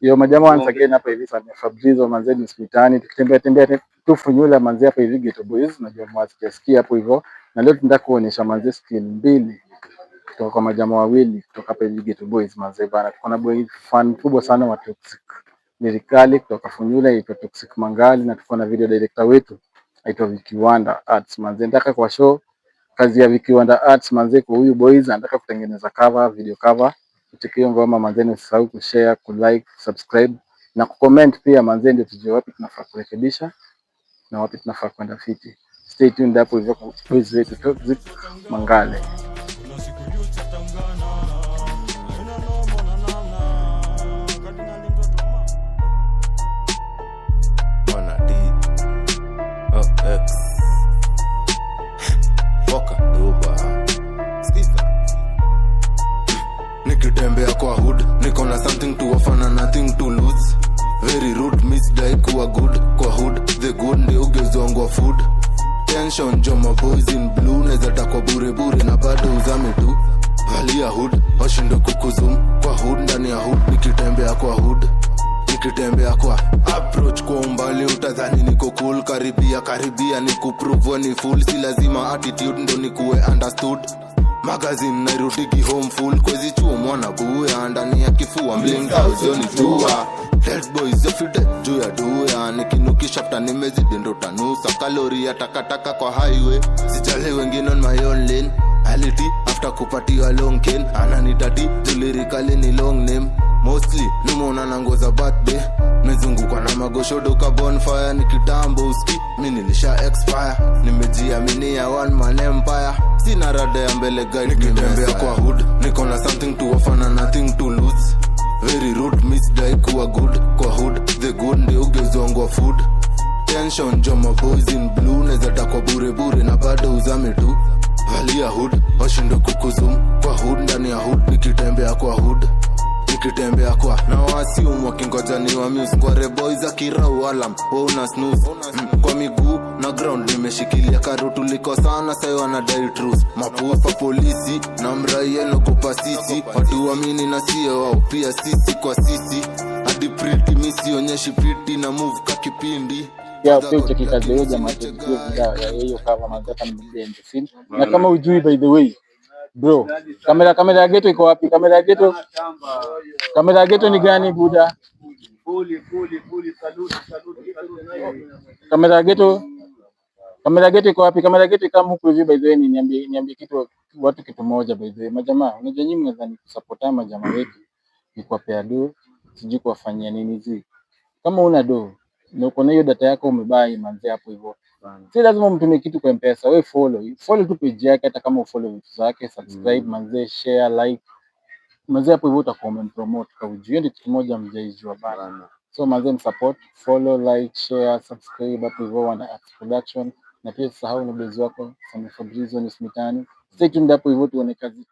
Yo majamaa once again hapa hivi Fabrizio manze ni hospitali tukitembea tu Funyula manze hapa hivi Ghetto Boys najua mwasikia hapo hivyo. Na leo tunataka kuonyesha manze skill mbili kutoka kwa majamaa wawili kutoka hapa hivi Ghetto Boys manze bana. Tuko na boy fan kubwa sana wa Toxic Lyrically kutoka Funyula aitwa Toxic Mangali, na tuko na video director wetu aitwa Vicky Wanda Arts manze. Nataka kwa show kazi ya Vicky Wanda Arts manze kwa huyu boys anataka kutengeneza cover, video cover. Tukio ngoma manze, usisahau kushare, kulike, subscribe na kucomment pia manze, ndio tujue wapi tunafaa kurekebisha na wapi tunafaa kwenda fiti. Stay tuned hapo hivyo kwa boys wetu Toxic Mangale. Nikitembea kwa hood, niko na something to offer na nothing to lose. Very rude, misdai kuwa good. Kwa hood, the good ndio ugezongwa food. Tension, joma boys in blue. Neza takwa bure bure na bado uzame tu. Valia hood, washindo kukuzum. Kwa hood, ndani ya hood, nikitembea kwa hood. Nikitembea kwa approach kwa umbali utadhani niko cool. Karibia ni kuprove ni full. Si lazima attitude ndo nikuwe understood. Magazine nairudigi home full. Kwezi chuo mwana buya ndani ya kifua mlinga uzioni jua. Dead boys everyday juu ya duya. Nikinukisha after nimezidi ndo tanusa. Kalori ya takataka kwa highway. Sijali wengine on my own lane. Ality after kupatiwa long cane. Ananitati Lyrically ni long name. Mostly nimeona nangoza birthday. Mezungukwa na magoshodo ka bonfire. Nikitambo uski mini nilisha expire. Nimejiaminia one man empire. Sina rada ya mbele guide. Nikitembea kwa hood, niko na something to offer na nothing to lose. Very rude, misdai kuwa good. Kwa hood, the good ndio ugezongwa food. Tension, joma boys in blue. Neza takwa bure bure na bado uzame tu. Valia hood, washindo kukuzum. Kwa hood, ndani ya hood, nikitembea kwa hood. Nikitembea kwa na wasiumu wakingoja ni wa muse. Kwa reboys akirau alarm, una snooze. Kwa miguu na ground nimeshikilia karutu liko sana sayo wanadai truth. Mapupa polisi na mraia nogopa sisi. Watu wamini na siyo wao pia sisi kwa sisi. Hadi pretty misi onyeshi pretty na move kakipindi. Ya pia kikazi leo jamaa tukiwa video ya hiyo cover manze hapa ni behind the scene. Na kama ujui by the way bro, kamera ya Ghetto iko wapi? Kamera ya Ghetto ni gani buda? Fully salute. Kamera ya Ghetto iko wapi? Kamera ya Ghetto kama huko hivi by the way, niambie kitu moja by the way. Majamaa, unajua nyinyi mnadhani kusupport majamaa wetu ni kwa pea do, sijui kuwafanyia nini hizi. Kama una do na uko na hiyo data yako umebai manze hapo hivyo. Si lazima mtumie kitu kwa M-Pesa, wewe follow tu page yake, hata kama ufollow vitu zake, subscribe manze, share, like. Manze hapo hivyo utakuwa umempromote kwa ujio. Hiyo ndio kitu moja mjaijua bana. So manze msupport, follow, like, share, subscribe hapo hivyo Wanda Arts Production. Na pia usahau na bezi wako Fabrizio ni Smitani. Stay tuned hapo hivyo tuone kazi.